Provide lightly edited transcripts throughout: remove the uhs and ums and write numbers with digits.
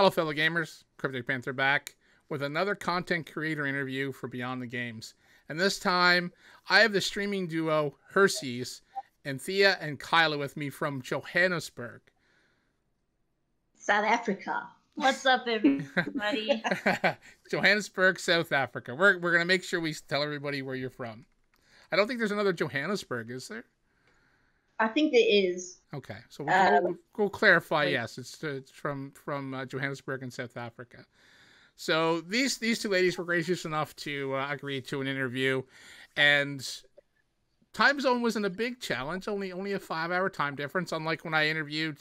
Hello, fellow gamers. Cryptic Panther back with another content creator interview for Beyond the Games. And this time, I have the streaming duo H3rcies, Anthea and Kyla with me from Johannesburg. South Africa. What's up, everybody? Johannesburg, South Africa. We're going to make sure we tell everybody where you're from. I don't think there's another Johannesburg, is there? I think there is. Okay, so we'll clarify. Yes, it's from Johannesburg in South Africa. So these two ladies were gracious enough to agree to an interview, and time zone wasn't a big challenge. Only a 5-hour time difference. Unlike when I interviewed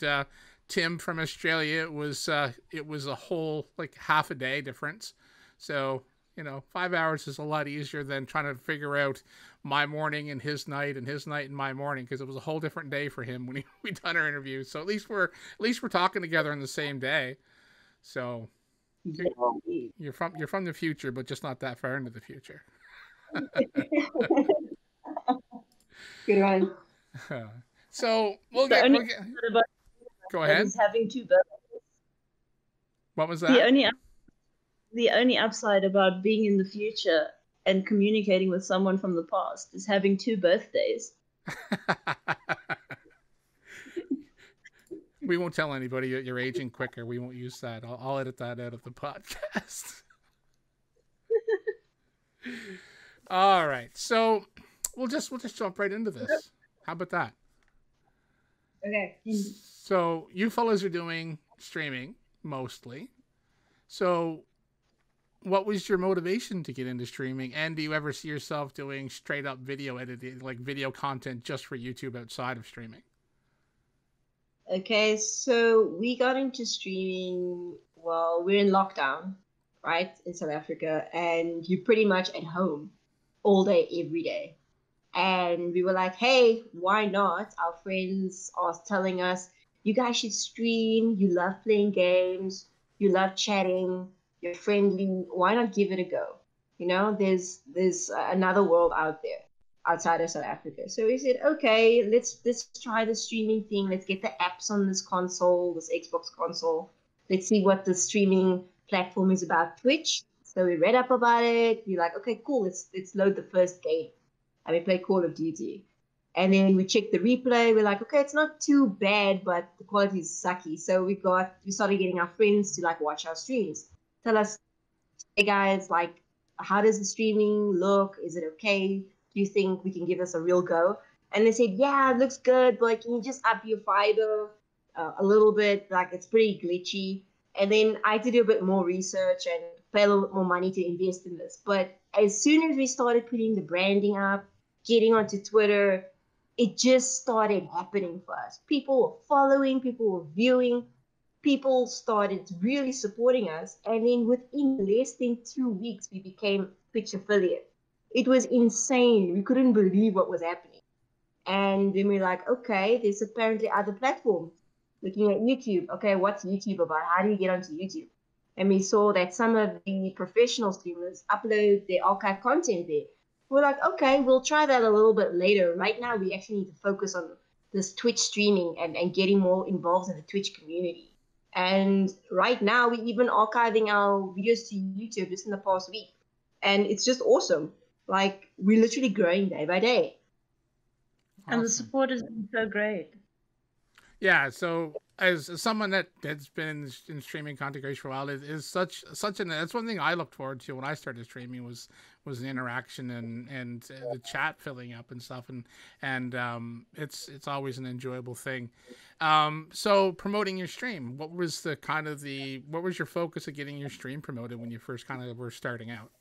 Tim from Australia, it was a whole like half a day difference. So 5 hours is a lot easier than trying to figure out my morning and his night and my morning, because it was a whole different day for him when we done our interview. So at least we're talking together on the same day. So you're from the future, but just not that far into the future. Good one. So we'll go ahead. He's having two birthdays. What was that? The only upside about being in the future and communicating with someone from the past is having two birthdays. We won't tell anybody you're aging quicker. We won't use that. I'll edit that out of the podcast. All right. So we'll just jump right into this. How about that? Okay. So you fellas are doing streaming mostly. So what was your motivation to get into streaming? And do you ever see yourself doing straight up video editing, like video content just for YouTube outside of streaming? Okay, so we got into streaming while we're in lockdown, right, in South Africa, and you're pretty much at home all day, every day. And we were like, hey, why not? Our friends are telling us, you guys should stream, you love playing games, you love chatting, you're friendly, why not give it a go? There's another world out there outside of South Africa. So we said, okay, let's try the streaming thing. Let's get the apps on this console, this Xbox console. Let's see what the streaming platform is about, Twitch. So we read up about it. We're like, okay, cool, let's load the first game. And we play Call of Duty. And then we checked the replay. We're like, okay, it's not too bad, but the quality is sucky. So we started getting our friends to watch our streams. Tell us, hey guys, how does the streaming look? Is it okay? Do you think we can give this a real go? And they said, yeah, it looks good, but can you just up your fiber a little bit? It's pretty glitchy. And then I had to do a bit more research and pay a little bit more money to invest in this. But as soon as we started putting the branding up, getting onto Twitter, it just started happening for us. People were following, people were viewing, people started really supporting us. And then within less than 2 weeks, we became Twitch affiliate. It was insane. We couldn't believe what was happening. And then we're like, okay, there's apparently other platforms. Looking at YouTube. Okay, what's YouTube about? How do you get onto YouTube? And we saw that some of the professional streamers upload their archive content there. We're like, okay, we'll try that a little bit later. Right now, we actually need to focus on this Twitch streaming and getting more involved in the Twitch community. And right now, we're even archiving our videos to YouTube just in the past week. And it's just awesome. We're literally growing day by day. Awesome. And the support has been so great. Yeah, so as someone that's been in streaming content creation for a while, it is such that's one thing I looked forward to when I started streaming was the interaction and the chat filling up and stuff, and it's always an enjoyable thing. So promoting your stream, what was what was your focus of getting your stream promoted when you first kind of were starting out?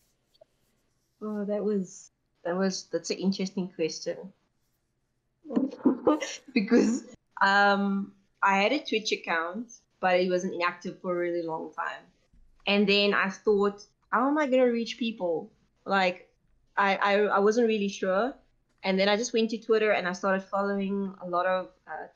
Oh, that's an interesting question. Because I had a Twitch account, but it wasn't inactive for a really long time. And then I thought, how am I going to reach people? I wasn't really sure. And then I just went to Twitter and I started following a lot of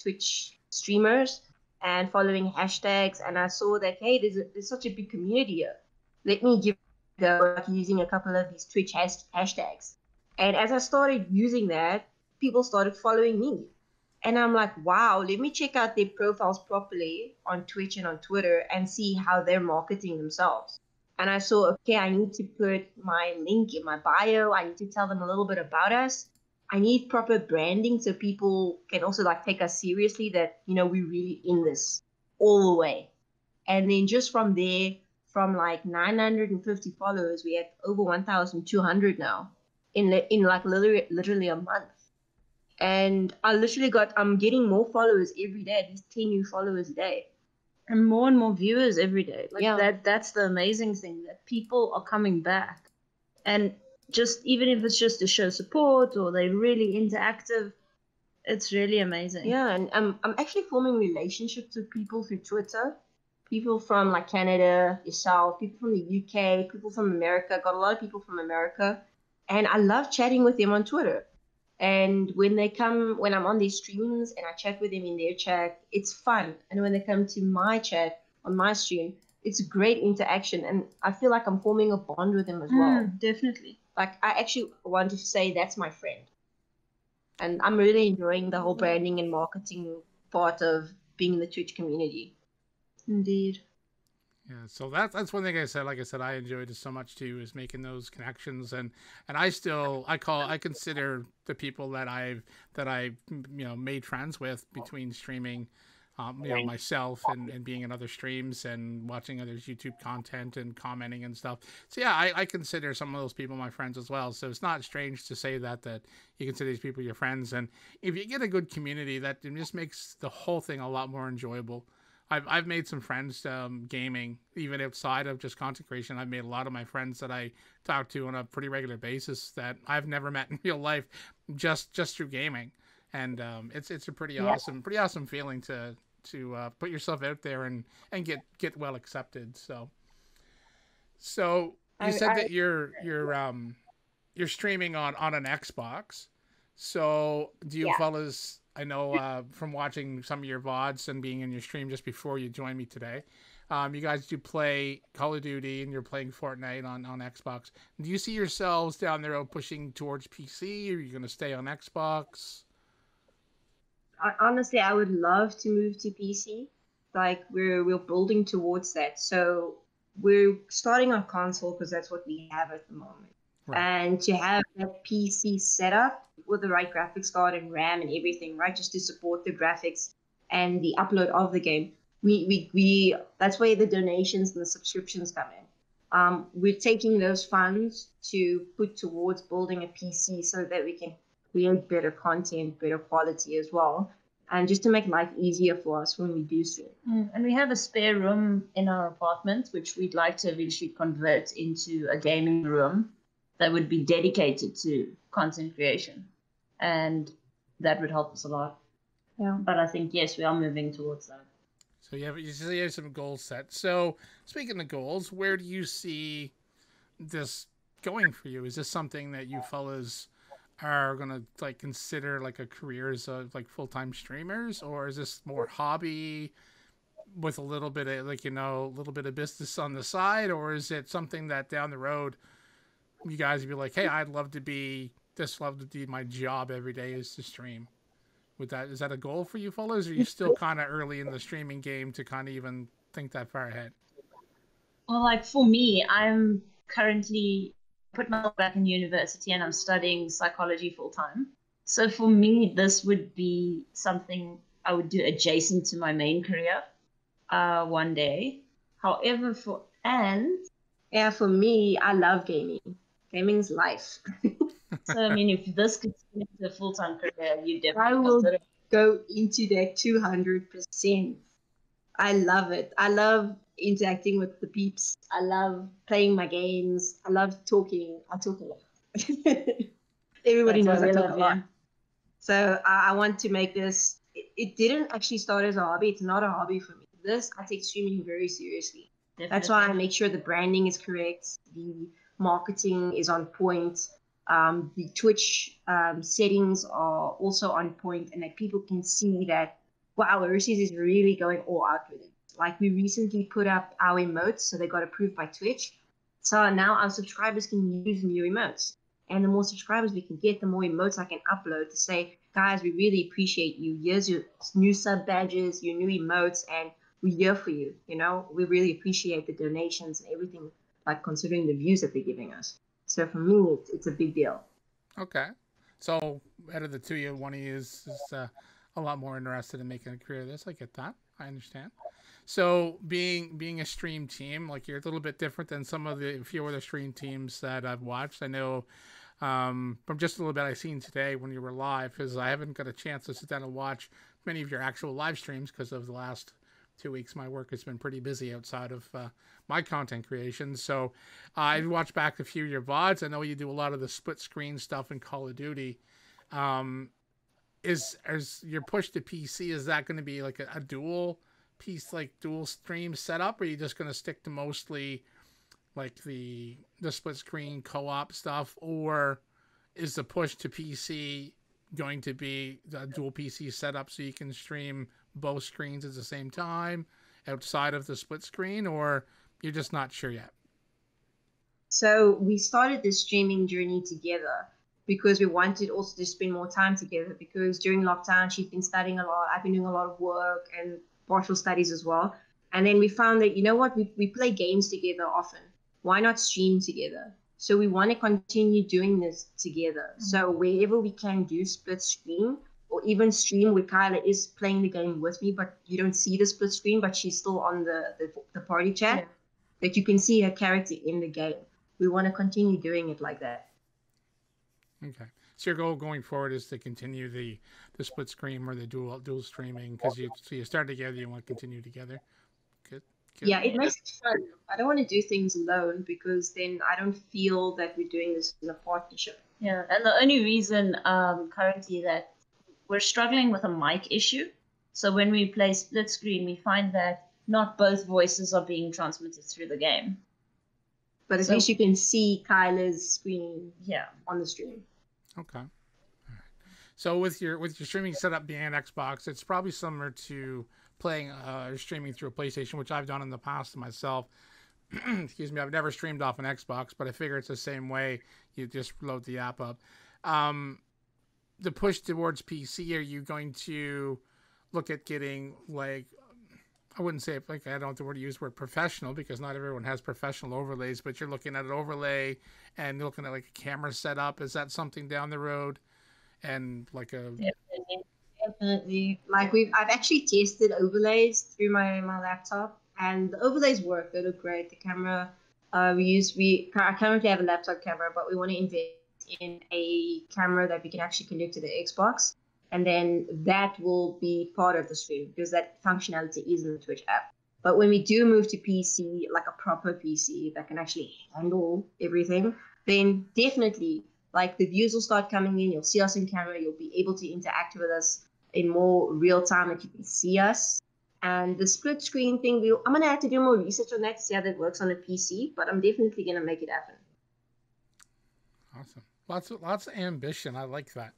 Twitch streamers and following hashtags. And I saw that, hey, there's such a big community here. Let me give it a go using a couple of these Twitch hashtags. And as I started using that, people started following me. And I'm like, wow, let me check out their profiles properly on Twitch and on Twitter and see how they're marketing themselves. And I saw, okay, I need to put my link in my bio. I need to tell them a little bit about us. I need proper branding so people can also like take us seriously, that, you know, we're really in this all the way. And then just from there, from like 950 followers, we had over 1,200 now in like literally a month. And I'm getting more followers every day, at least 10 new followers a day. And more viewers every day. Like Yeah. that's the amazing thing, that people are coming back. And just even if it's just to show support or they're really interactive, it's really amazing. Yeah, and I'm actually forming relationships with people through Twitter. People from like Canada, yourself, people from the UK, people from America. Got a lot of people from America. And I love chatting with them on Twitter. And when I'm on these streams and I chat with them in their chat, it's fun. And when they come to my chat on my stream, it's great interaction. And I feel like I'm forming a bond with them as well. Definitely. Like, I actually want to say that's my friend. And I'm really enjoying the whole branding and marketing part of being in the Twitch community. Indeed. Yeah, so that's one thing I said. Like I said, I enjoyed it so much too, is making those connections, and I consider the people that I've made friends with between streaming, myself and being in other streams and watching others' YouTube content and commenting and stuff. So yeah, I consider some of those people my friends as well. So it's not strange to say that you consider these people your friends, and if you get a good community, that just makes the whole thing a lot more enjoyable. I've made some friends gaming, even outside of just content creation. I've made a lot of my friends that I talk to on a pretty regular basis that I've never met in real life, just through gaming. And it's a pretty awesome feeling to put yourself out there and get well accepted. So you said that you're streaming on an Xbox. So do you fellas? I know from watching some of your VODs and being in your stream just before you joined me today, you guys do play Call of Duty and you're playing Fortnite on Xbox. Do you see yourselves down the road pushing towards PC, or are you going to stay on Xbox? Honestly, I would love to move to PC. Like, we're building towards that. So we're starting on console because that's what we have at the moment. Right. And to have that PC setup with the right graphics card and RAM and everything, right, just to support the graphics and the upload of the game, we that's where the donations and the subscriptions come in. We're taking those funds to put towards building a PC so that we can create better content, better quality as well, and just to make life easier for us when we do so. And we have a spare room in our apartment, which we'd like to eventually convert into a gaming room that would be dedicated to content creation. And that would help us a lot. Yeah. But I think, yes, we are moving towards that. So you have some goals set. So speaking of goals, where do you see this going for you? Is this something that you fellas are gonna like consider like a career as like full-time streamers, or is this more hobby with a little bit of a little bit of business on the side, or is it something that down the road you guys would be like, hey, I'd love to be my job every day is to stream? Is that a goal for you fellas, or are you still kind of early in the streaming game to kind of even think that far ahead? Well, like for me, I'm currently put myself back in university and I'm studying psychology full time. So for me, this would be something I would do adjacent to my main career one day. However, for me, I love gaming. Gaming's life. So, I mean, if this could be a full-time career, you definitely I will go into that 200%. I love it. I love interacting with the peeps. I love playing my games. I love talking. I talk a lot. Everybody knows I talk a lot. So I want to make this. It didn't actually start as a hobby. It's not a hobby for me. I take streaming very seriously. Definitely. That's why I make sure the branding is correct. The marketing is on point. The Twitch settings are also on point, and that people can see that, wow, H3rcies is really going all out with it. Like, we recently put up our emotes, so they got approved by Twitch. So now our subscribers can use new emotes. And the more subscribers we can get, the more emotes I can upload to say, guys, we really appreciate you. Here's your new sub badges, your new emotes, and we're here for you. You know, we really appreciate the donations and everything, like considering the views that they're giving us. So for me, it's a big deal. Okay. So out of the two, you one of you is a lot more interested in making a career of this. I get that. I understand. So being a stream team, like you're a little bit different than some of the few other stream teams that I've watched. I know from just a little bit I've seen today when you were live, because I haven't got a chance to sit down and watch many of your actual live streams because of the last 2 weeks. My work has been pretty busy outside of my content creation. So I've watched back a few of your VODs. I know you do a lot of the split screen stuff in Call of Duty. Is your push to PC, is that going to be like a dual piece, like dual stream setup, or are you just going to stick to mostly like the split screen co-op stuff, or is the push to PC going to be the dual PC setup so you can stream both screens at the same time outside of the split screen, or you're just not sure yet? So we started this streaming journey together because we wanted also to spend more time together, because during lockdown she's been studying a lot, I've been doing a lot of work and partial studies as well. And then we found that, you know what, we play games together often. Why not stream together? So we want to continue doing this together. Mm-hmm. So wherever we can do split screen, or even stream where Kyla is playing the game with me, but you don't see the split screen, but she's still on the party chat, yeah, that you can see her character in the game. We want to continue doing it like that. Okay. So your goal going forward is to continue the split screen or the dual streaming, because you start together, you want to continue together. Good. Yeah, it makes it fun. I don't want to do things alone, because then I don't feel that we're doing this in a partnership. Yeah, and the only reason currently that we're struggling with a mic issue. So when we play split screen, we find that not both voices are being transmitted through the game. But at least you can see Kyla's screen, yeah, on the stream. Okay. All right. So with your streaming setup being an Xbox, it's probably similar to playing streaming through a PlayStation, which I've done in the past myself. Excuse me, I've never streamed off an Xbox, but I figure it's the same way. You just load the app up. The push towards PC, are you going to look at getting, like, I wouldn't say, like, I don't want to use the word professional, because not everyone has professional overlays, but you're looking at an overlay and looking at like a camera setup. Is that something down the road? And like a definitely. Like I've actually tested overlays through my laptop, and the overlays work. They look great. The camera I currently have a laptop camera, but we want to invest in a camera that we can actually connect to the Xbox, and then that will be part of the stream, because that functionality is in the Twitch app. But when we do move to PC, like a proper PC that can actually handle everything, then definitely, like, the views will start coming in. You'll see us in camera. You'll be able to interact with us in more real time, that you can see us. And the split screen thing, I'm going to have to do more research on that to see how that works on a PC, but I'm definitely going to make it happen. Awesome. Lots of ambition. I like that.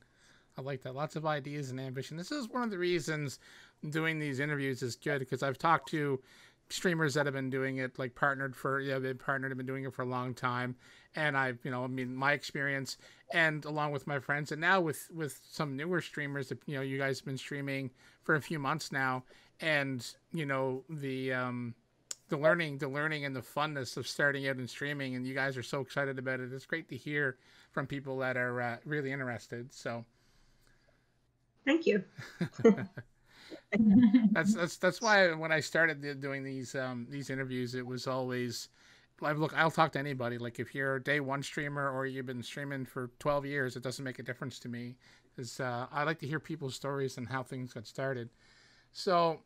Lots of ideas and ambition. This is one of the reasons doing these interviews is good, because I've talked to streamers that have been doing it, like they've been doing it for a long time. And I've, my experience, and along with my friends, and now with some newer streamers that, you guys have been streaming for a few months now, and, the learning and the funness of starting out and streaming, and you guys are so excited about it. It's great to hear from people that are really interested. So thank you. That's why when I started doing these interviews, it was always like, look, I'll talk to anybody. Like, if you're a day one streamer or you've been streaming for 12 years, it doesn't make a difference to me, because I like to hear people's stories and how things got started. So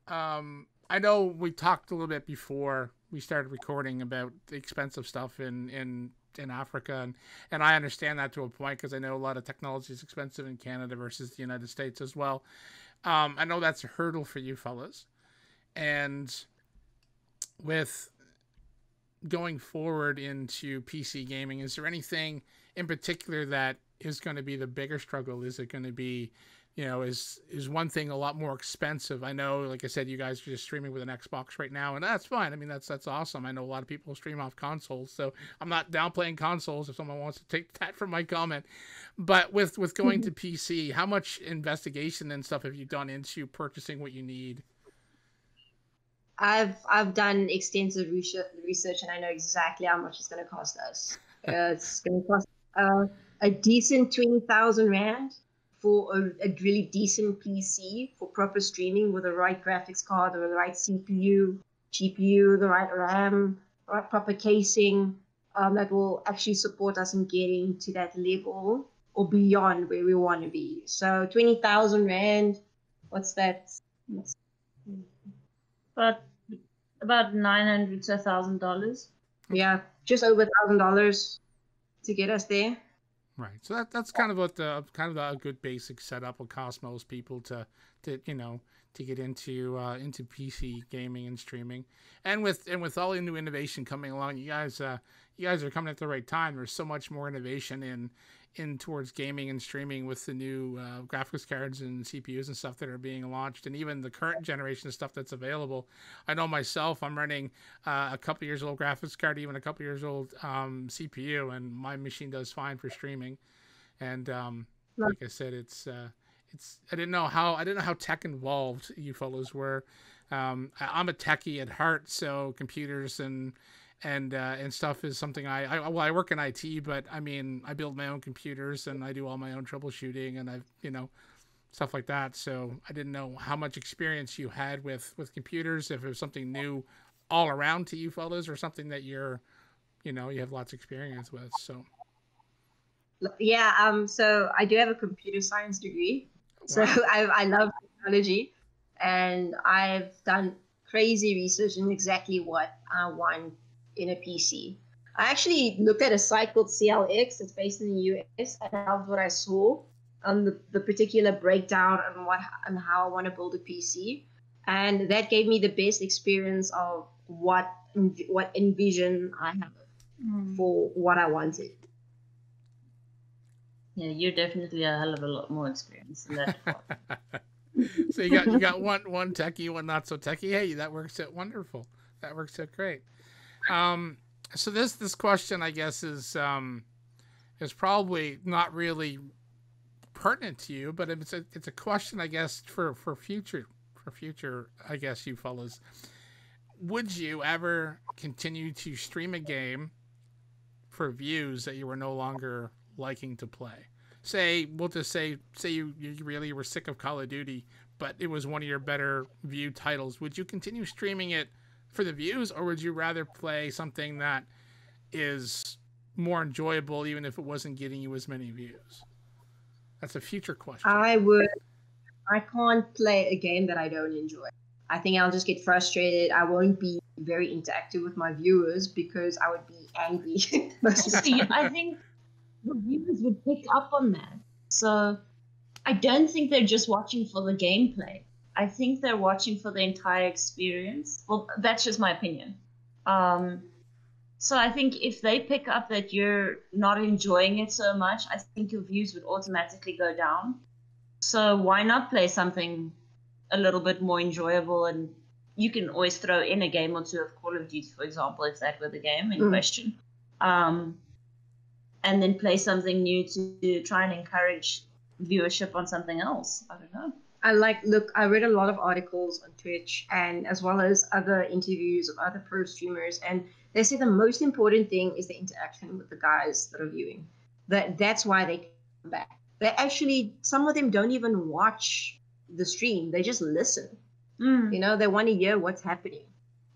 I know we talked a little bit before we started recording about the expensive stuff in Africa, and I understand that to a point, because I know a lot of technology is expensive in Canada versus the United States as well. I know that's a hurdle for you fellas, and with going forward into PC gaming, is there anything in particular that is going to be the bigger struggle? Is it going to be is one thing a lot more expensive. I know, like I said, you guys are just streaming with an Xbox right now, and that's fine. I mean, that's awesome. I know a lot of people stream off consoles, so I'm not downplaying consoles if someone wants to take that from my comment. But with going to PC, how much investigation and stuff have you done into purchasing what you need? I've done extensive research, and I know exactly how much it's going to cost us. It's going to cost a decent 20,000 rand for a really decent PC for proper streaming with the right graphics card, or the right CPU, GPU, the right RAM, right proper casing, that will actually support us in getting to that level or beyond where we want to be. So 20,000 rand, what's that? But about $900 to $1,000. Yeah, just over $1,000 to get us there. Right. So that's kind of what a good basic setup will cost most people to get into PC gaming and streaming. And with all the new innovation coming along, you guys are coming at the right time. There's so much more innovation in towards gaming and streaming with the new graphics cards and CPUs and stuff that are being launched, and even the current generation of stuff that's available. I know myself, I'm running a couple years old graphics card, even a couple years old CPU, and my machine does fine for streaming. And like I said, it's I didn't know how tech involved you fellows were. I'm a techie at heart, so computers and stuff is something I work in IT, but I mean, I build my own computers and I do all my own troubleshooting, and I've, stuff like that. So I didn't know how much experience you had with computers, if it was something new all around to you fellas, or something that you have lots of experience with. So. Yeah. So I do have a computer science degree. Wow. So I love technology, and I've done crazy research in exactly what I want in a PC. I actually looked at a site called CLX. It's based in the US, and I loved what I saw on the particular breakdown on how I want to build a PC, and that gave me the best experience of what envision I have for what I wanted. Yeah, you're definitely a hell of a lot more experienced in that. So you got one techie, one not so techie. Hey, that works out wonderful. That works out great. So this question, I guess, is probably not really pertinent to you, but it's a question, I guess, for future, I guess, you fellas. Would you ever continue to stream a game for views that you were no longer liking to play? We'll just say you really were sick of Call of Duty, but it was one of your better viewed titles. Would you continue streaming it for the views, or would you rather play something that is more enjoyable, even if it wasn't getting you as many views? That's a future question. I can't play a game that I don't enjoy. I think I'll just get frustrated. I won't be very interactive with my viewers because I would be angry. See, I think the viewers would pick up on that. So I don't think they're just watching for the gameplay. I think they're watching for the entire experience. Well, that's just my opinion. So I think if they pick up that you're not enjoying it so much, I think your views would automatically go down. So why not play something a little bit more enjoyable? And you can always throw in a game or two of Call of Duty, for example, if that were the game in question. And then play something new to try and encourage viewership on something else. I don't know. I read a lot of articles on Twitch, and as well as other interviews of other pro streamers, and they say the most important thing is the interaction with the guys that are viewing. That's why they come back. They actually, some of them don't even watch the stream. They just listen. They want to hear what's happening.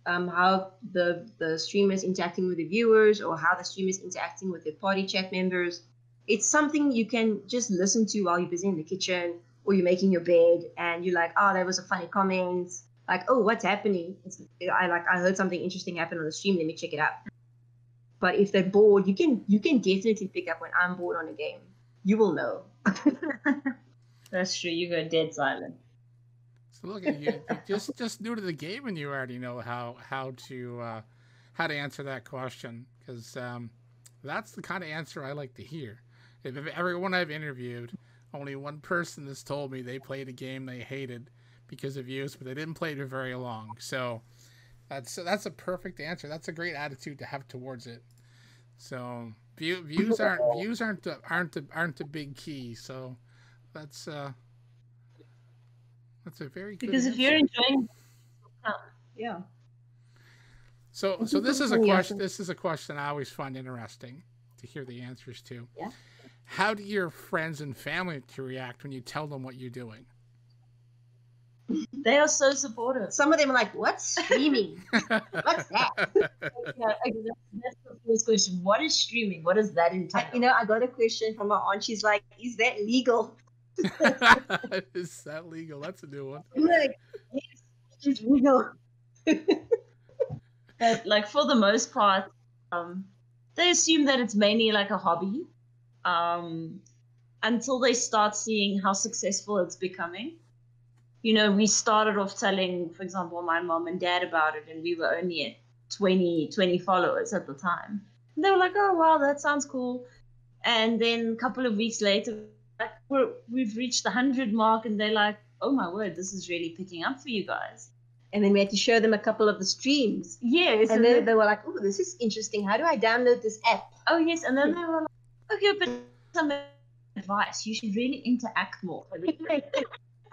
How the streamers interacting with the viewers, or how the streamers interacting with their party chat members. It's something you can just listen to while you're busy in the kitchen, or you're making your bed, and you're like, oh, that was a funny comment. Like, oh, what's happening? I heard something interesting happen on the stream. Let me check it out. But if they're bored, you can definitely pick up when I'm bored on a game. You will know. That's true. You go dead silent. So look at you, just new to the game, and you already know how to answer that question, because that's the kind of answer I like to hear. If everyone I've interviewed, Only one person has told me they played a game they hated because of views, but they didn't play it very long. So that's a perfect answer. That's a great attitude to have towards it. So views aren't the big key. So that's uh that's a very good Because if you're answer. enjoying, yeah. So this is a question. This is a question I always find interesting to hear the answers to. Yeah. How do your friends and family to react when you tell them what you're doing? They are so supportive. Some of them are like, "What's streaming? What's that?" Yeah, okay, that's the first question. What is streaming? What does that entail? I got a question from my aunt. She's like, "Is that legal?" Is that legal? That's a new one. I'm like, "Yes, it's legal." But like for the most part, they assume that it's mainly like a hobby, until they start seeing how successful it's becoming. You know, we started off telling, for example, my mom and dad about it, and we were only at 20 followers at the time. And they were like, "Oh wow, that sounds cool." And then a couple of weeks later, like we've reached the 100 mark, and they're like, "Oh my word, this is really picking up for you guys." And then we had to show them a couple of the streams. Yes, And then they were like, "Oh, this is interesting. How do I download this app?" oh yes, and then they were like, "Okay, but some advice. You should really interact more."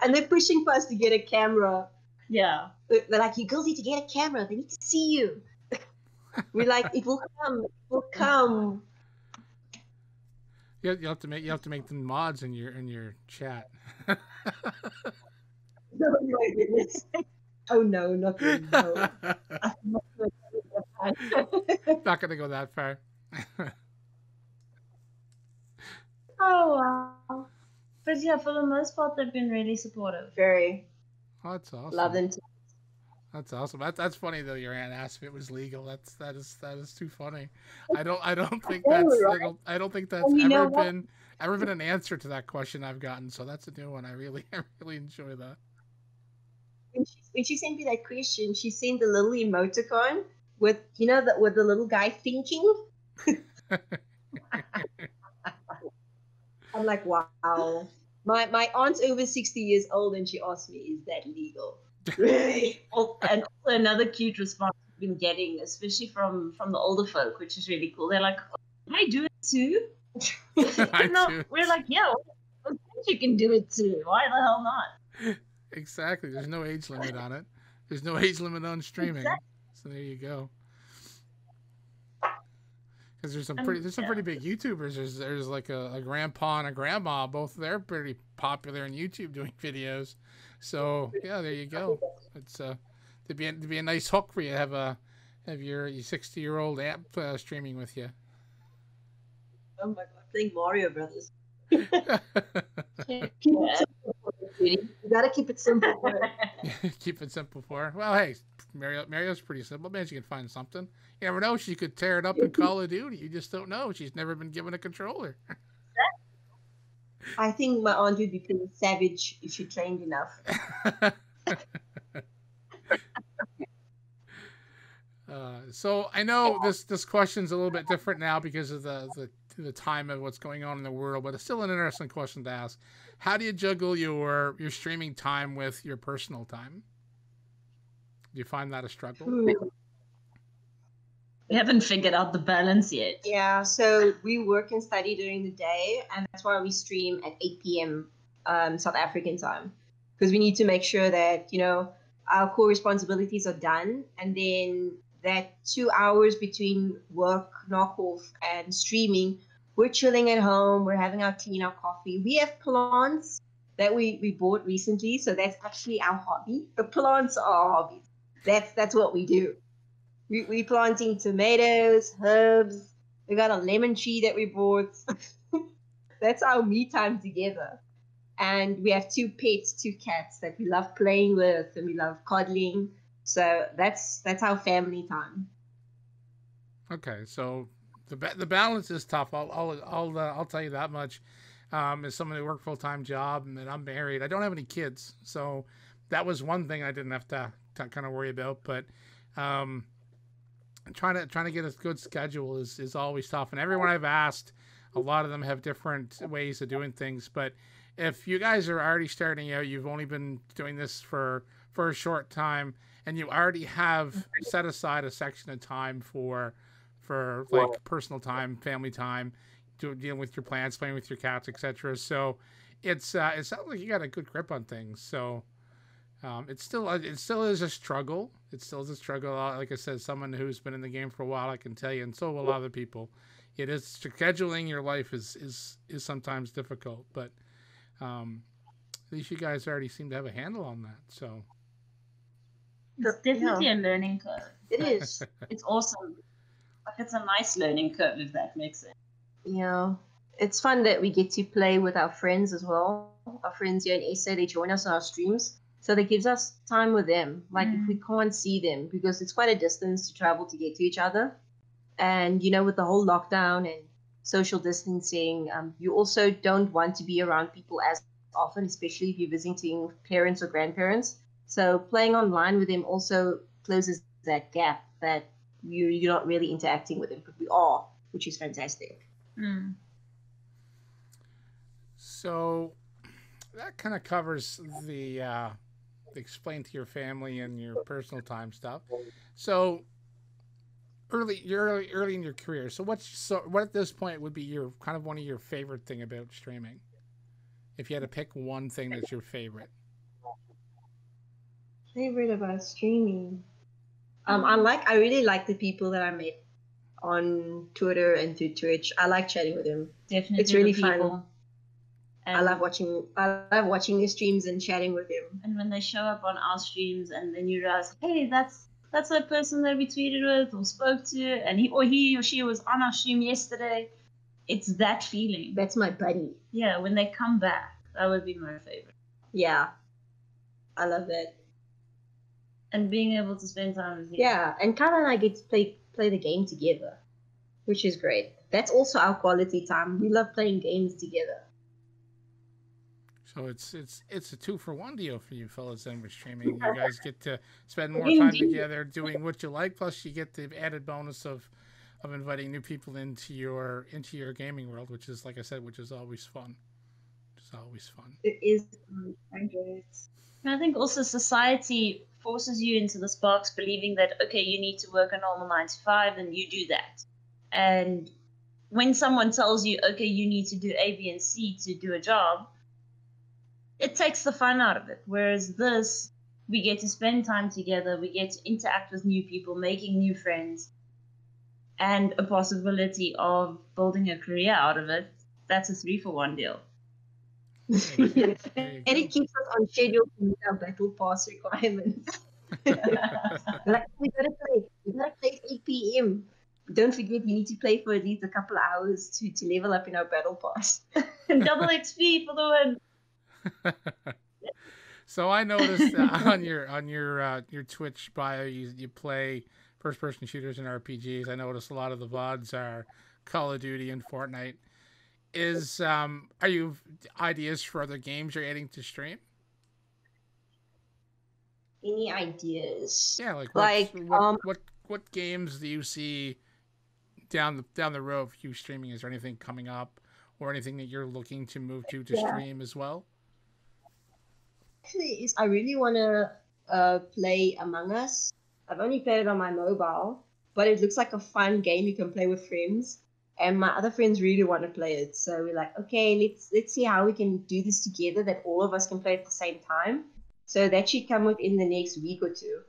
And they're pushing for us to get a camera. Yeah. They're like, "You girls need to get a camera. They need to see you." We're like, "It will come. It will come." You have to make them mods in your chat. Oh my goodness. Oh no, not really. No. Not gonna go that far. Oh wow. But yeah, for the most part, they've been really supportive. Very. Oh, that's awesome. Love them too. That's awesome. That's funny though. Your aunt asked if it was legal. That is too funny. I don't think that's I don't think that's ever been an answer to that question I've gotten. So that's a new one. I really enjoy that. When she sent me that question, she sent a little emoticon with with the little guy thinking. I'm like, wow. My aunt's over 60 years old, and she asked me, "Is that legal?" Really? And also another cute response we've been getting, especially from the older folk, which is really cool. They're like, "Oh, I do it too." We're like, "Yeah, of course you can do it too. Why the hell not?" Exactly. There's no age limit on it. There's no age limit on streaming. Exactly. So there you go. Because there's some pretty big YouTubers. There's like a grandpa and a grandma. Both they're pretty popular on YouTube doing videos. So yeah, there you go. It's to be a nice hook for you to have your 60-year-old aunt streaming with you. Oh my god, playing Mario Brothers. You gotta keep it simple. Keep it simple for her. Well, hey, Mario's pretty simple. Maybe she can find something. You never know. She could tear it up in Call of Duty. You just don't know. She's never been given a controller. I think my aunt would be pretty savage if she trained enough. So I know this question's a little bit different now because of the time of what's going on in the world, but it's still an interesting question to ask. How do you juggle your streaming time with your personal time? Do you find that a struggle? We haven't figured out the balance yet. Yeah, so we work and study during the day, and that's why we stream at 8 p.m. South African time, because we need to make sure that our core responsibilities are done, and then that 2 hours between work, knock off, and streaming, we're chilling at home, we're having our tea and our coffee. We have plants that we bought recently, so that's actually our hobby. The plants are our hobby. That's what we do. We planting tomatoes, herbs. We got a lemon tree that we bought. That's our me time together. And we have 2 pets, 2 cats that we love playing with and we love cuddling. So that's our family time. Okay, so the balance is tough. I'll tell you that much. As someone who worked full-time job and I'm married, I don't have any kids, so that was one thing I didn't have to kind of worry about. But trying to get a good schedule is always tough. And everyone I've asked A lot of them have different ways of doing things. But if you guys are already starting out, you've only been doing this for a short time, and you already have set aside a section of time for like personal time, family time, dealing with your plants, playing with your cats, etc. So it sounds like you got a good grip on things. So it still is a struggle. It still is a struggle. Like I said, someone who's been in the game for a while, I can tell you, and so will a lot of people. It is scheduling your life is sometimes difficult, but at least you guys already seem to have a handle on that. So it's definitely a learning curve. It is. It's awesome. Like it's a nice learning curve, if that makes sense. Yeah. It's fun that we get to play with our friends as well. Our friends here in SA, they join us on our streams. So that gives us time with them. Like if we can't see them, because it's quite a distance to travel to get to each other. And, you know, with the whole lockdown and social distancing, you also don't want to be around people as often, especially if you're visiting parents or grandparents. So playing online with them also closes that gap that you're not really interacting with them, but we are, which is fantastic. So that kind of covers the explain to your family and your personal time stuff. So you're early in your career. So what at this point would be your kind of one of your favorite thing about streaming? If you had to pick one thing that's your favorite. Favorite about streaming. I really like the people that I met on Twitter and through Twitch. I like chatting with them. Definitely, it's really fun. I love watching their streams and chatting with them. And when they show up on our streams, and then you realize, hey, that's that person that we tweeted with or spoke to, and he or she was on our stream yesterday. It's that feeling. That's my buddy. Yeah, when they come back, that would be my favorite. Yeah, I love that. And being able to spend time with you. Yeah, and Kyla and I get to play the game together, which is great. That's also our quality time. We love playing games together. So it's a 2-for-1 deal for you fellas then with streaming. You guys get to spend more time together doing what you like, plus you get the added bonus of inviting new people into your gaming world, which is, like I said, which is always fun. It's always fun. It is. I enjoy it. And I think also society forces you into this box, believing that, okay, you need to work a normal 9 to 5, and you do that. And when someone tells you, okay, you need to do A, B, and C to do a job, it takes the fun out of it. Whereas this, we get to spend time together, we get to interact with new people, making new friends, and a possibility of building a career out of it. That's a 3-for-1 deal. And it keeps us on schedule to meet our battle pass requirements. Like we gotta play at 8 p.m. Don't forget, we need to play for at least a couple of hours to level up in our battle pass. Double XP for the win. So I noticed on your Twitch bio you play first person shooters and RPGs. I noticed a lot of the VODs are Call of Duty and Fortnite. Are you ideas for other games you're adding to stream? Any ideas? Yeah, what games do you see down the road for you streaming? Is there anything coming up or anything that you're looking to move to stream as well? I really want to play Among Us. I've only played it on my mobile, but it looks like a fun game you can play with friends. And my other friends really want to play it, so we're like, okay, let's see how we can do this together, that all of us can play at the same time. So that should come within the next week or two,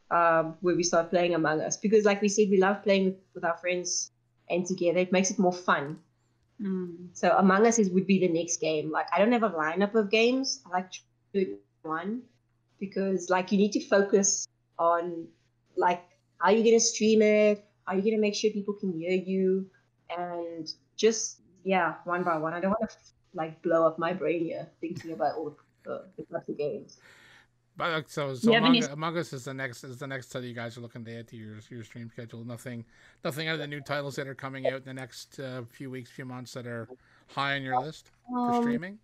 where we start playing Among Us. Because like we said, we love playing with our friends and together. It makes it more fun. So Among Us would be the next game. Like I don't have a lineup of games. I like to do one because like you need to focus on like how you're gonna stream it, how you're gonna make sure people can hear you, and just one by one. I don't want to like blow up my brain here thinking about all the types of games. But so Among Us is the next title you guys are looking to add to your stream schedule. Nothing out of the new titles that are coming out in the next few months that are high on your list for streaming.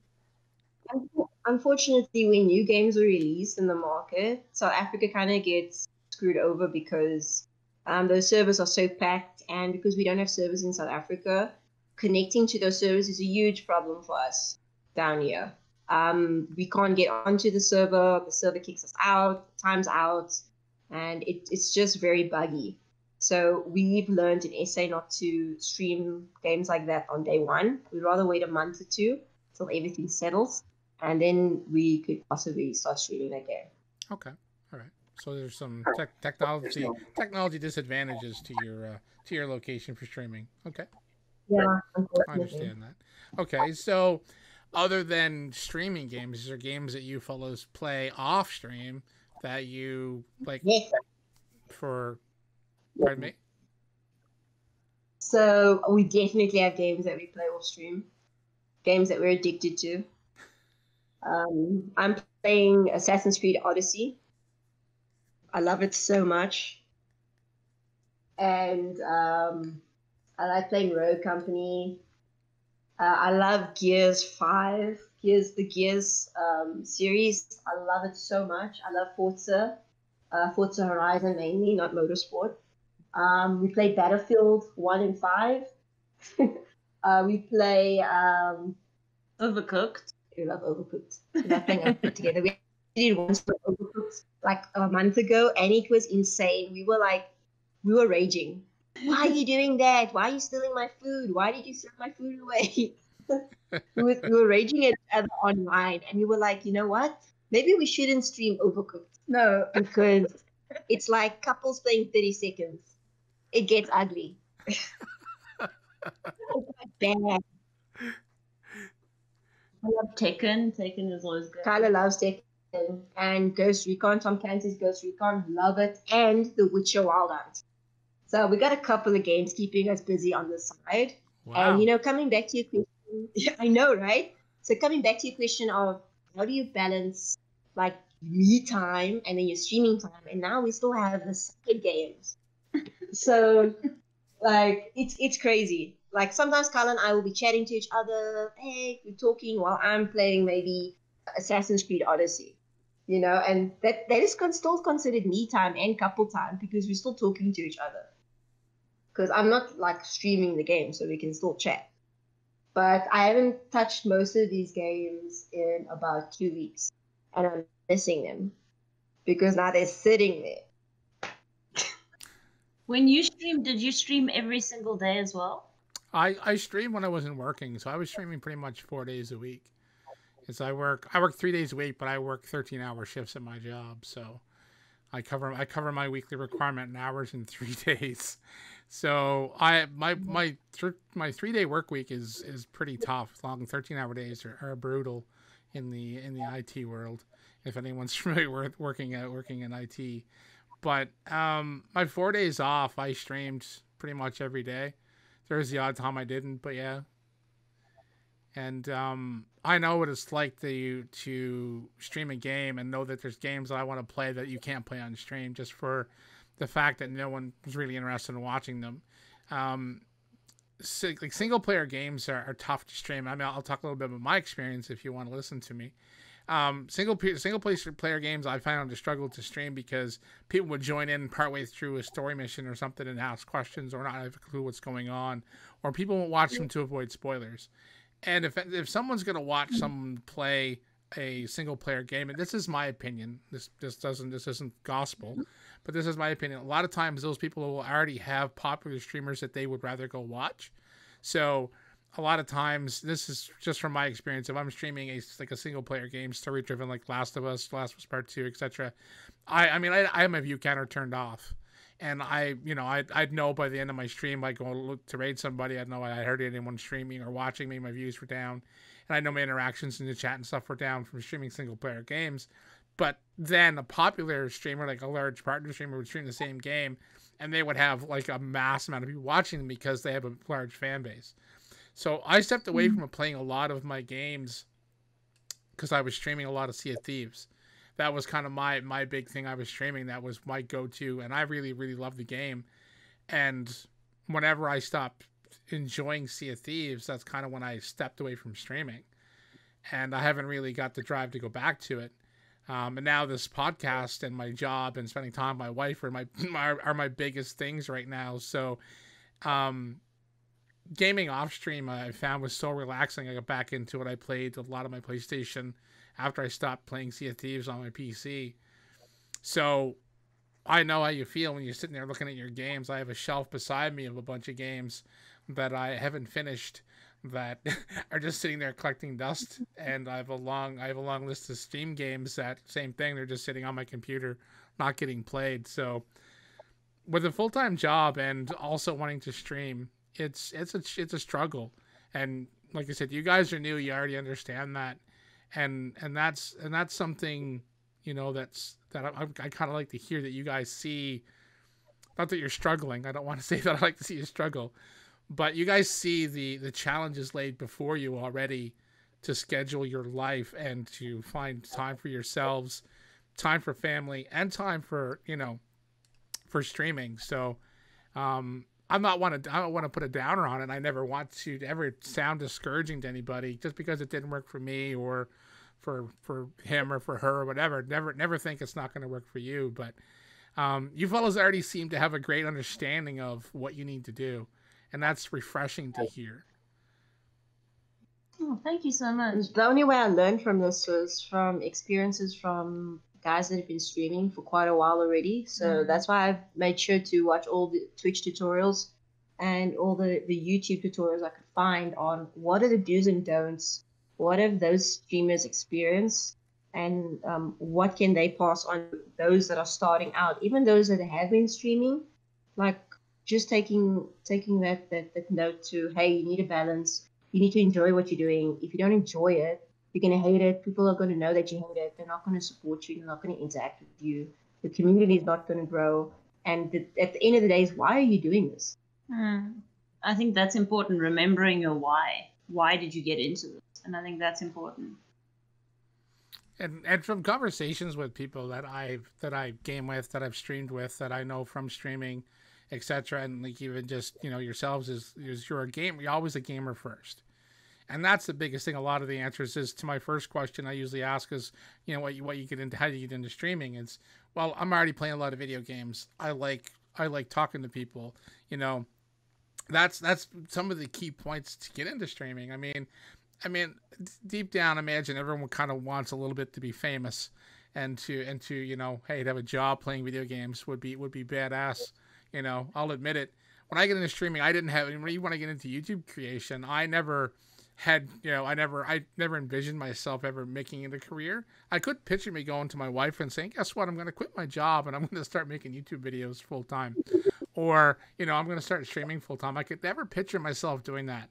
Unfortunately, when new games are released in the market, South Africa kind of gets screwed over because those servers are so packed, and because we don't have servers in South Africa, connecting to those servers is a huge problem for us down here. We can't get onto the server kicks us out, time's out, and it's just very buggy. So we've learned in SA not to stream games like that on day one. We'd rather wait a month or two till everything settles, and then we could possibly start streaming that game. Okay, all right. So there's some technology disadvantages to your location for streaming. Okay. Yeah, I understand that. Okay, so other than streaming games, is there games that you fellows play off stream that you like for? Pardon me. So we definitely have games that we play off stream, games that we're addicted to. I'm playing Assassin's Creed Odyssey. I love it so much, and I like playing Rogue Company. I love Gears 5, the Gears series. I love it so much. I love Forza Horizon mainly, not Motorsport. We play Battlefield 1 and 5. We play Overcooked. We love Overcooked. That thing I put together. We did once for Overcooked like a month ago, and it was insane. We were raging. Why are you doing that? Why are you stealing my food? Why did you throw my food away? we were raging at each other online, and we were like, you know what? Maybe we shouldn't stream Overcooked. No, because it's like couples playing 30 seconds. It gets ugly. It's like bad. I love Tekken. Tekken is always good. Kyla loves Tekken and Ghost Recon. Tom Clancy's Ghost Recon, love it, and The Witcher Wild Hunt. So we got a couple of games keeping us busy on the side. Wow. And coming back to your question, I know, right? So coming back to your question of how do you balance like me time and then your streaming time, and now we still have the second games. So like it's crazy. Like sometimes Kyla and I will be chatting to each other. Hey, we're talking while I'm playing maybe Assassin's Creed Odyssey, and that is still considered me time and couple time because we're still talking to each other. Because I'm not like streaming the game, so we can still chat. But I haven't touched most of these games in about 2 weeks, and I'm missing them because now they're sitting there. When you stream, did you stream every single day as well? I streamed when I wasn't working, so I was streaming pretty much 4 days a week. Because I work 3 days a week, but I work 13-hour shifts at my job, so I cover my weekly requirement in hours in 3 days. So my 3-day work week is pretty tough. Long 13-hour days are brutal in the IT world. If anyone's familiar with working in IT, but my 4 days off, I streamed pretty much every day. There was the odd time I didn't, but yeah. And I know what it's like to stream a game and know that there's games that I want to play that you can't play on stream just for the fact that no one was really interested in watching them. Like single player games are tough to stream. I mean, I'll talk a little bit about my experience if you want to listen to me. Single player games I found to struggle to stream because people would join in partway through a story mission or something and ask questions or not have a clue what's going on, or people won't watch them to avoid spoilers. And if someone's gonna watch someone play a single player game, and this is my opinion, this isn't gospel, but this is my opinion. A lot of times those people will already have popular streamers that they would rather go watch. So a lot of times, this is just from my experience. If I'm streaming a single player game, story driven like Last of Us Part 2, etc., I have my view counter turned off, and I'd know by the end of my stream, like going look to raid somebody, I'd know I heard anyone streaming or watching me, my views were down, and I know my interactions in the chat and stuff were down from streaming single player games. But then a popular streamer, like a large partner streamer, would stream the same game, and they would have like a mass amount of people watching them because they have a large fan base. So I stepped away from playing a lot of my games because I was streaming a lot of Sea of Thieves. That was kind of my big thing I was streaming. That was my go-to, and I really, really love the game. And whenever I stopped enjoying Sea of Thieves, that's kind of when I stepped away from streaming. And I haven't really got the drive to go back to it. And now this podcast and my job and spending time with my wife are my biggest things right now. So gaming off stream I found was so relaxing. I got back into it. I played a lot of my PlayStation after I stopped playing Sea of Thieves on my PC. So I know how you feel when you're sitting there looking at your games. I have a shelf beside me of a bunch of games that I haven't finished that are just sitting there collecting dust, and I have a long list of Steam games that same thing. They're just sitting on my computer, not getting played. So with a full-time job and also wanting to stream, it's a struggle. And like I said, you guys are new. You already understand that, and that's something, you know, that I kind of like to hear that you guys see. Not that you're struggling. I don't want to say that I like to see you struggle, but you guys see the challenges laid before you already to schedule your life and to find time for yourselves, time for family, and time for, you know, for streaming. So I don't want to put a downer on it. I never want to ever sound discouraging to anybody just because it didn't work for me or for him or for her or whatever. Never think it's not going to work for you. But you fellas already seem to have a great understanding of what you need to do, and that's refreshing to hear. Oh, thank you so much. The only way I learned from this was from experiences from guys that have been streaming for quite a while already. So that's why I've made sure to watch all the Twitch tutorials and all the YouTube tutorials I could find on what are the do's and don'ts, what have those streamers experienced, and what can they pass on to those that are starting out, even those that have been streaming. Like just taking that note to, hey, you need a balance. You need to enjoy what you're doing. If you don't enjoy it, you're going to hate it. People are going to know that you hate it. They're not going to support you. They're not going to interact with you. The community is not going to grow. And at the end of the day, is why are you doing this? I think that's important, remembering your why. Why did you get into this? And I think that's important. And from conversations with people that I game with, that I've streamed with, that I know from streaming, etc., and like even just, you know, yourselves is you're a gamer. You're always a gamer first. And that's the biggest thing. A lot of the answers is to my first question I usually ask is, you know, what you get into, how do you get into streaming? It's, well, I'm already playing a lot of video games. I like talking to people. You know, that's some of the key points to get into streaming. I mean, deep down, imagine everyone kind of wants a little bit to be famous, and to you know, hey, to have a job playing video games would be badass. You know, I'll admit it. When I get into streaming, I didn't have. When I get into YouTube creation, I never had, you know, I never envisioned myself ever making it a career. I could picture me going to my wife and saying, guess what, I'm going to quit my job and I'm going to start making YouTube videos full time, or, you know, I'm going to start streaming full time. I could never picture myself doing that.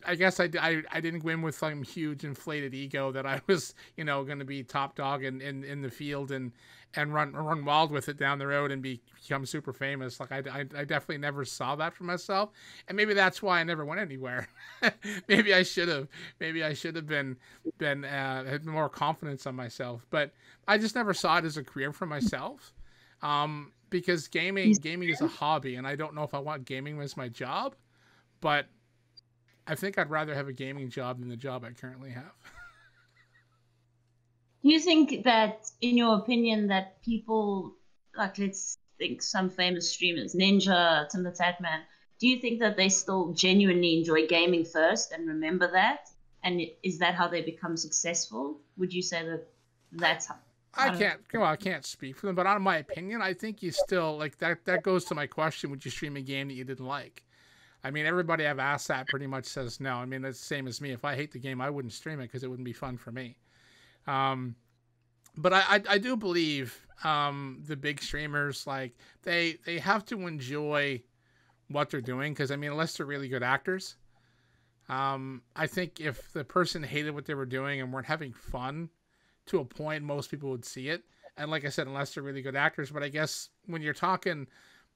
I guess I didn't go in with some huge inflated ego that I was, you know, going to be top dog in the field and run wild with it down the road and become super famous. Like I definitely never saw that for myself, and maybe that's why I never went anywhere. Maybe I should have been had more confidence on myself, but I just never saw it as a career for myself. Because gaming is a hobby, and I don't know if I want gaming as my job, but I think I'd rather have a gaming job than the job I currently have. Do you think that, in your opinion, that people, like, let's think some famous streamers, Ninja, Tim the Tatman, do you think that they still genuinely enjoy gaming first and remember that? And is that how they become successful? Would you say that that's how? I can't speak for them, but on my opinion, I think you still, like, that goes to my question, would you stream a game that you didn't like? I mean, everybody I've asked that pretty much says no. I mean, that's the same as me. If I hate the game, I wouldn't stream it because it wouldn't be fun for me. But I do believe the big streamers, like, they have to enjoy what they're doing, because, I mean, unless they're really good actors, I think if the person hated what they were doing and weren't having fun to a point, most people would see it. And like I said, unless they're really good actors. But I guess when you're talking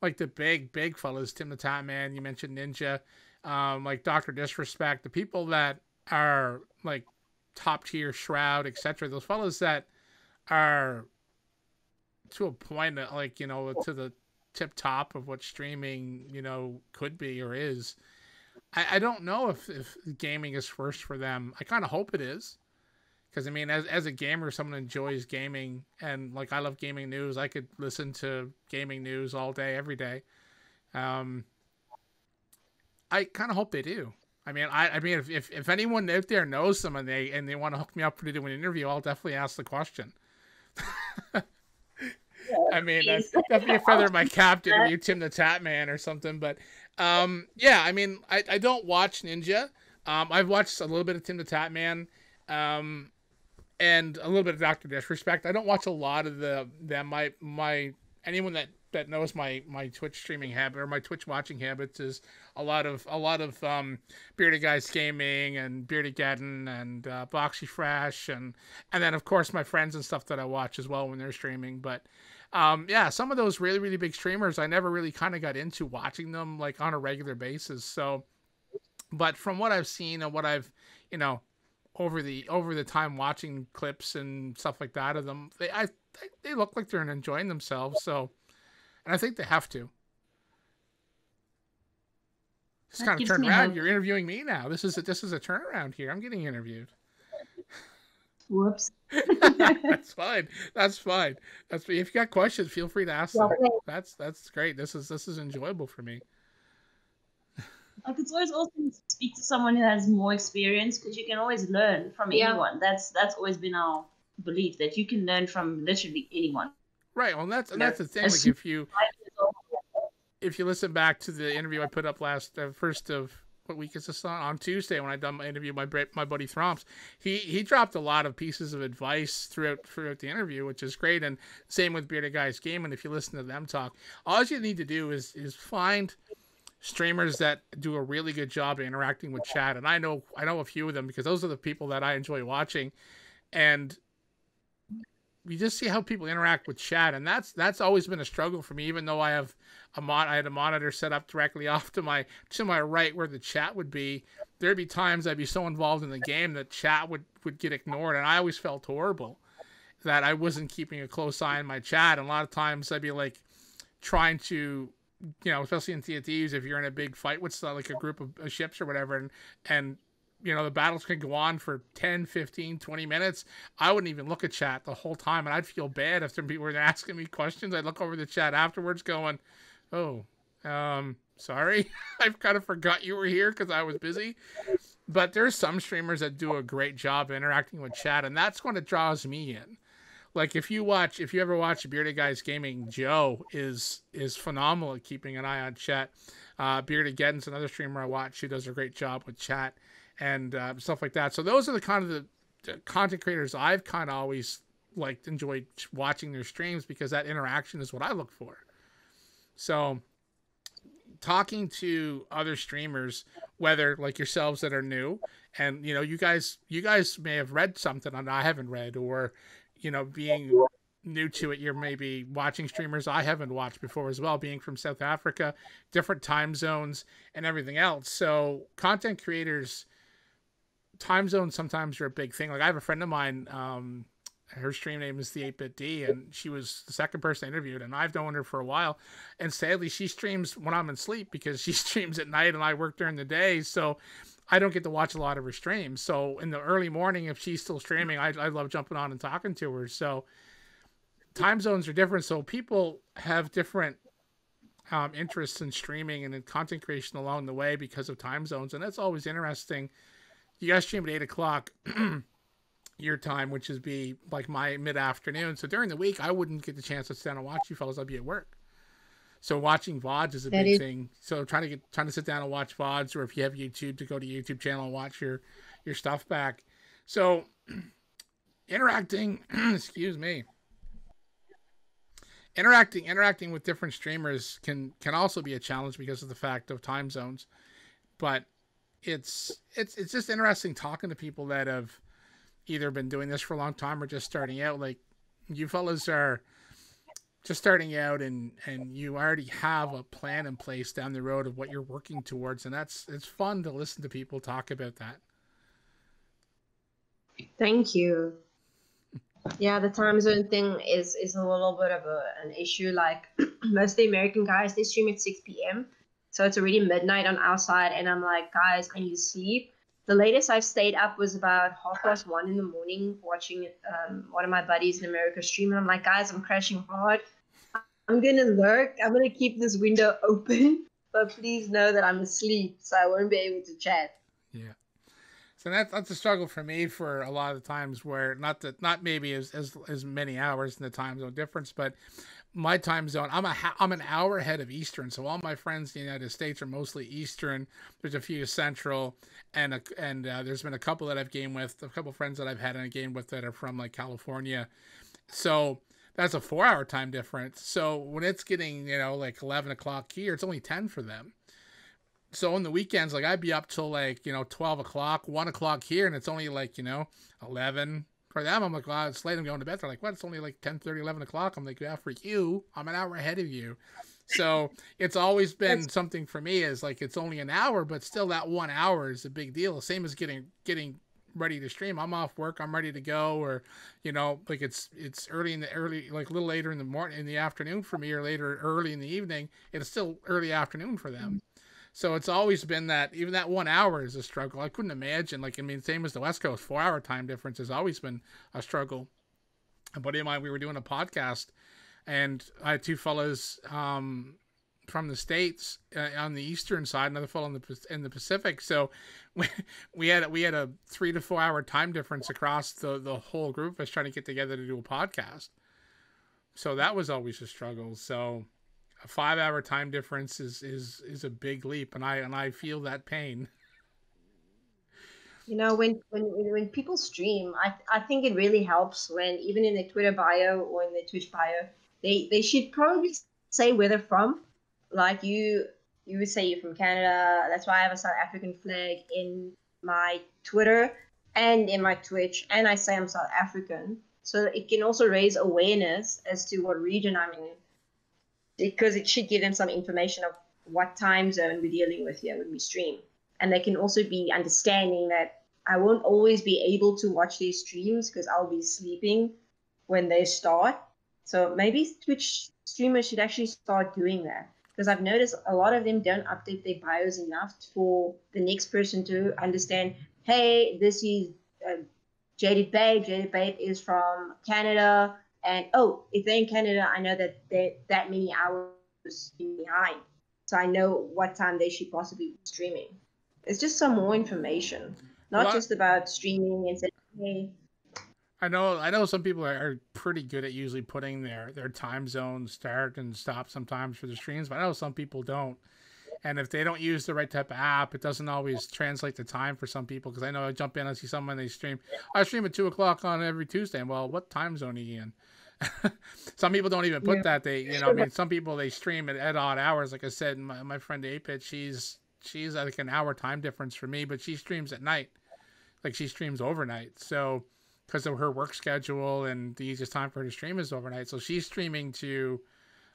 like the big fellas, Tim the Tatman, you mentioned Ninja, like Dr. Disrespect, the people that are like top tier, Shroud, etc., those fellas that are to a point that, like, you know, to the tip top of what streaming, you know, could be or is. I don't know if gaming is first for them. I kind of hope it is. Because, I mean, as a gamer, someone enjoys gaming, and, like, I love gaming news. I could listen to gaming news all day, every day. I kind of hope they do. I mean, if anyone out there knows them and they want to hook me up to do an interview, I'll definitely ask the question. I mean, that'd be a feather in my cap to interview Tim the Tap Man or something. But yeah, I mean, I don't watch Ninja. I've watched a little bit of Tim the Tap Man, and a little bit of Dr. Disrespect. I don't watch a lot of them. My anyone that knows my Twitch streaming habit or my Twitch watching habits is a lot of Bearded Guys Gaming and Bearded Geddon and Boxy Fresh and then of course my friends and stuff that I watch as well when they're streaming. But yeah, some of those really, really big streamers, I never really kind of got into watching them like on a regular basis. So, but from what I've seen and what I've, you know, over the time watching clips and stuff like that of them, they look like they're enjoying themselves. So, and I think they have to. Just kind of turn around. You're interviewing me now. This is a turnaround here. I'm getting interviewed. Whoops. That's fine. That's fine. If you got questions, feel free to ask them. That's great. This is enjoyable for me. Like, it's always awesome to speak to someone who has more experience because you can always learn from anyone. That's always been our belief, that you can learn from literally anyone. Right. Well, that's the thing. Like if you listen back to the interview I put up first of what week is this on Tuesday when I done my interview with my buddy Thromps, he dropped a lot of pieces of advice throughout the interview, which is great. And same with Bearded Guys Gaming. If you listen to them talk, all you need to do is find streamers that do a really good job of interacting with chat. And I know a few of them because those are the people that I enjoy watching. And you just see how people interact with chat, and that's always been a struggle for me. Even though I had a monitor set up directly off to my right where the chat would be, there'd be times I'd be so involved in the game that chat would get ignored, and I always felt horrible that I wasn't keeping a close eye on my chat. And a lot of times I'd be like trying to, you know, especially in TFTs, if you're in a big fight with like a group of ships or whatever, and you know, the battles can go on for 10, 15, 20 minutes. I wouldn't even look at chat the whole time, and I'd feel bad if some people were asking me questions. I'd look over the chat afterwards going, oh, sorry. I've kind of forgot you were here because I was busy. But there's some streamers that do a great job interacting with chat, and that's what draws me in. Like if you ever watch Bearded Guys Gaming, Joe is phenomenal at keeping an eye on chat. Bearded Geddon's another streamer I watch who does a great job with chat and stuff like that. So those are the kind of the content creators I've kind of always enjoyed watching their streams, because that interaction is what I look for. So talking to other streamers, whether like yourselves that are new, and you know, you guys may have read something I haven't read, or you know, being new to it, you're maybe watching streamers I haven't watched before as well, being from South Africa, different time zones and everything else. So content creators, time zones sometimes are a big thing. Like I have a friend of mine, her stream name is the 8-Bit D, and she was the second person I interviewed, and I've known her for a while. And sadly, she streams when I'm in sleep because she streams at night and I work during the day. So I don't get to watch a lot of her streams. So in the early morning, if she's still streaming, I love jumping on and talking to her. So time zones are different. So people have different interests in streaming and in content creation along the way because of time zones. And that's always interesting. You guys stream at 8 o'clock your time, which is be like my mid-afternoon. So during the week, I wouldn't get the chance to sit down and watch you fellas. I'd be at work. So watching VODs is a big thing. So trying to sit down and watch VODs, or if you have YouTube, to go to YouTube channel and watch your stuff back. So interacting, excuse me, interacting with different streamers can also be a challenge because of the fact of time zones. But it's just interesting talking to people that have either been doing this for a long time or just starting out. Like you fellas are just starting out, and you already have a plan in place down the road of what you're working towards, and it's fun to listen to people talk about that. Thank you. Yeah, the time zone thing is a little bit of an issue. Like most of the American guys, they stream at 6 p.m. So it's already midnight on our side, and I'm like, guys, I need to sleep. The latest I've stayed up was about 1:30 in the morning watching one of my buddies in America stream, and I'm like, guys, I'm crashing hard. I'm gonna lurk. I'm gonna keep this window open, but please know that I'm asleep, so I won't be able to chat. Yeah. So that's a struggle for me for a lot of the times where not maybe as many hours in the time zone difference, but my time zone, I'm an hour ahead of Eastern, so all my friends in the United States are mostly Eastern. There's a few Central, and there's been a couple that I've gamed with, a couple friends that I've had in a game with that are from like California. So that's a 4 hour time difference. So when it's getting like 11 o'clock here, it's only 10 for them. So on the weekends, like I'd be up till like 12 o'clock, 1 o'clock here, and it's only like 11 for them. I'm like, well, it's late. I'm going to bed. They're like, what? It's only like 10:30, 11 o'clock. I'm like, yeah, for you, I'm an hour ahead of you. So it's always been something for me is like it's only an hour, but still that 1 hour is a big deal. Same as getting ready to stream. I'm off work. I'm ready to go, or like it's early like a little later in the morning, in the afternoon for me, or later early in the evening. It's still early afternoon for them. So it's always been that even that 1 hour is a struggle. I couldn't imagine, same as the West Coast, 4 hour time difference has always been a struggle. A buddy of mine, we were doing a podcast, and I had two fellas from the States on the Eastern side, another fellow in the Pacific. So we had a 3 to 4 hour time difference across the whole group of us trying to get together to do a podcast. So that was always a struggle. So a 5 hour time difference is a big leap, and I feel that pain. When people stream, I think it really helps when even in their Twitter bio or in their Twitch bio, they should probably say where they're from. Like you would say you're from Canada. That's why I have a South African flag in my Twitter and in my Twitch, and I say I'm South African, so it can also raise awareness as to what region I'm in, because it should give them some information of what time zone we're dealing with here when we stream. And they can also be understanding that I won't always be able to watch their streams because I'll be sleeping when they start. So maybe Twitch streamers should actually start doing that, because I've noticed a lot of them don't update their bios enough for the next person to understand, hey, this is Jaded Babe. Jaded Babe is from Canada. And if they're in Canada, I know that they're that many hours behind. So I know what time they should possibly be streaming. It's just some more information, not just about streaming and saying, hey. I know some people are pretty good at usually putting their time zone start and stop sometimes for the streams, but I know some people don't. And if they don't use the right type of app, it doesn't always translate the time for some people. Because I know I jump in, I see someone, they stream. I stream at 2 o'clock on every Tuesday. Well, what time zone are you in? Some people don't even put that. Some people, they stream at odd hours. Like I said, my friend Apit, she's like an hour time difference for me, but she streams at night. Like she streams overnight. So because of her work schedule, and the easiest time for her to stream is overnight. So she's streaming to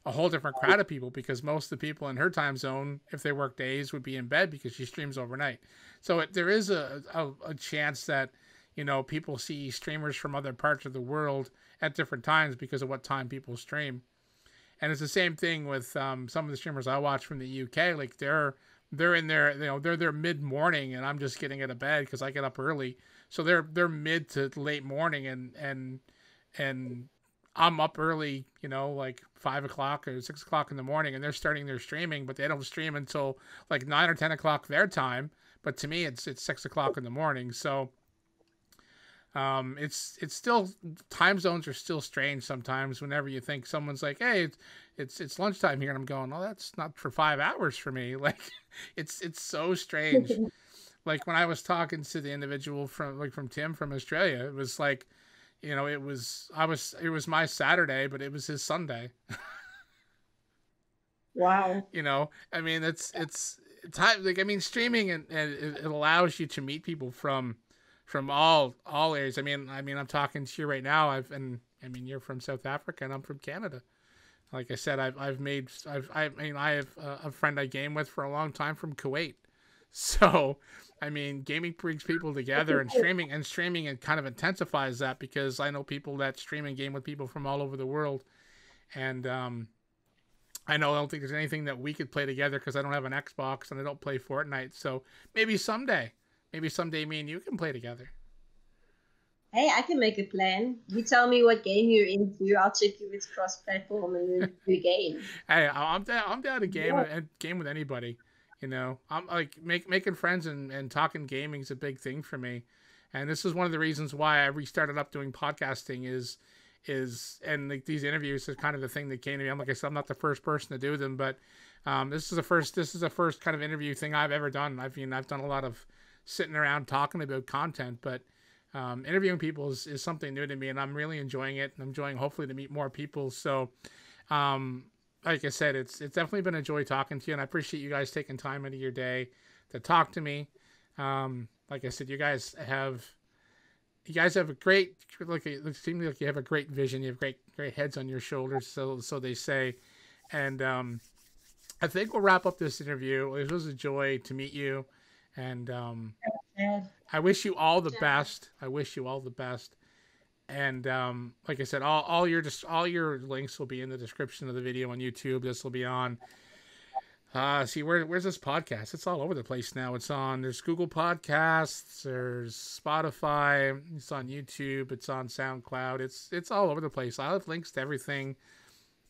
a whole different crowd of people, because most of the people in her time zone, if they work days, would be in bed because she streams overnight. So there is a chance that, people see streamers from other parts of the world at different times because of what time people stream. And it's the same thing with some of the streamers I watch from the UK. Like they're in their, they're there mid-morning, and I'm just getting out of bed because I get up early. So they're mid to late morning, and I'm up early, like 5 o'clock or 6 o'clock in the morning, and they're starting their streaming, but they don't stream until like 9 or 10 o'clock their time. But to me, it's 6 o'clock in the morning. So it's still, time zones are still strange sometimes. Whenever you think someone's like, hey, it's lunchtime here, and I'm going, oh, that's not for 5 hours for me. Like it's so strange. Like when I was talking to the individual from Tim from Australia, it was like, it was my Saturday, but it was his Sunday. Wow. I mean, it's like, I mean, streaming and it allows you to meet people from all areas. I mean, I'm talking to you right now. You're from South Africa and I'm from Canada. Like I said, I have a friend I game with for a long time from Kuwait. So, I mean, gaming brings people together, and streaming it kind of intensifies that, because I know people that stream and game with people from all over the world. And I don't think there's anything that we could play together because I don't have an Xbox and I don't play Fortnite. So maybe someday me and you can play together. Hey, I can make a plan. You tell me what game you're into. I'll check if it's cross-platform and then do a game. Hey, I'm down to Yeah. game with anybody. You know, I'm like making friends and talking gaming is a big thing for me, and this is one of the reasons why I restarted up doing podcasting and like these interviews is kind of the thing that came to me. I'm like I said, I'm not the first person to do them, but this is the first kind of interview thing I've ever done. I've done a lot of sitting around talking about content, but interviewing people is something new to me, and I'm really enjoying it. And I'm enjoying hopefully to meet more people. So, um, like I said, it's definitely been a joy talking to you, and I appreciate you guys taking time out of your day to talk to me. Like I said, you guys have a great like it seems like you have a great vision. You have great heads on your shoulders, so they say. And I think we'll wrap up this interview. It was a joy to meet you, and I wish you all the best. I wish you all the best. And like I said, all your links will be in the description of the video on YouTube. This will be on. See where's this podcast? It's all over the place now. There's Google Podcasts, there's Spotify, it's on YouTube, it's on SoundCloud. It's all over the place. I have links to everything,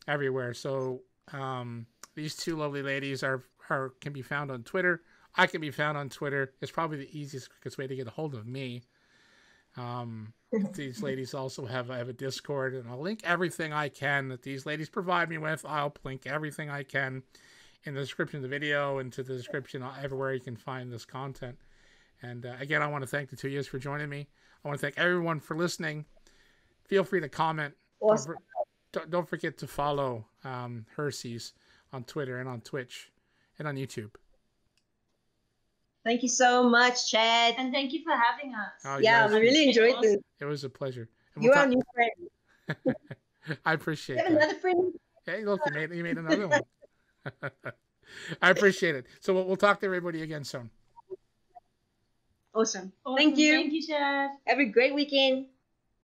everywhere. So these two lovely ladies are can be found on Twitter. I can be found on Twitter. It's probably the easiest, quickest way to get a hold of me. These ladies also have a Discord, and I'll link everything I can that these ladies provide me with. I'll link everything I can in the description of the video and to the description everywhere you can find this content. And again, I want to thank the 2 years for joining me. I want to thank everyone for listening. Feel free to comment. Awesome. Don't forget to follow H3rcies on Twitter and on Twitch and on YouTube. Thank you so much, Chad. And thank you for having us. Oh, Yeah, we really enjoyed this. It was a pleasure. And You are a new friend. I appreciate You have that. another friend? Hey, look, you made another one. I appreciate it. So we'll talk to everybody again soon. Awesome. Thank you. Thank you, Chad. Have a great weekend.